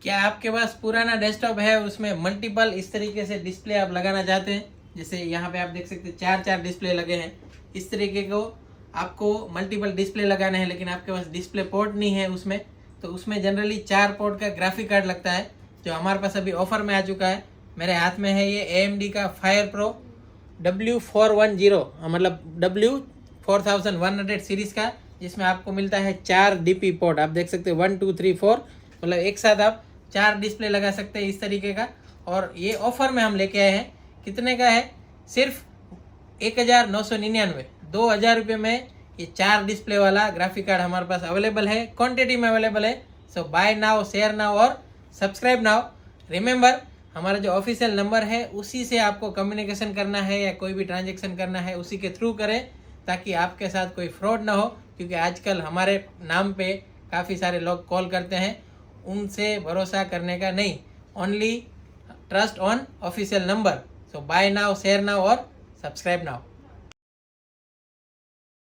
क्या आपके पास पुराना डेस्कटॉप है, उसमें मल्टीपल इस तरीके से डिस्प्ले आप लगाना चाहते हैं? जैसे यहाँ पे आप देख सकते हैं 4 डिस्प्ले लगे हैं। इस तरीके को आपको मल्टीपल डिस्प्ले लगाना है, लेकिन आपके पास डिस्प्ले पोर्ट नहीं है उसमें, तो उसमें जनरली 4 पोर्ट का ग्राफिक कार्ड लगता है, जो हमारे पास अभी ऑफर में आ चुका है। मेरे हाथ में है ये AMD का फायर प्रो W410, मतलब W4100 सीरीज़ का, जिसमें आपको मिलता है 4 DP पोर्ट। आप देख सकते हैं 1 2 3 4, मतलब एक साथ आप 4 डिस्प्ले लगा सकते हैं इस तरीके का। और ये ऑफर में हम लेके आए हैं। कितने का है? सिर्फ 1999, 2000 रुपये में ये 4 डिस्प्ले वाला ग्राफिक कार्ड हमारे पास अवेलेबल है, क्वांटिटी में अवेलेबल है। सो बाय नाउ, शेयर नाउ और सब्सक्राइब नाउ। रिमेंबर, हमारा जो ऑफिशियल नंबर है उसी से आपको कम्युनिकेशन करना है या कोई भी ट्रांजेक्शन करना है उसी के थ्रू करें, ताकि आपके साथ कोई फ्रॉड ना हो। क्योंकि आजकल हमारे नाम पे काफ़ी सारे लोग कॉल करते हैं, उनसे भरोसा करने का नहीं। Only trust on official number. So bye now, share now और सब्सक्राइब नाउ।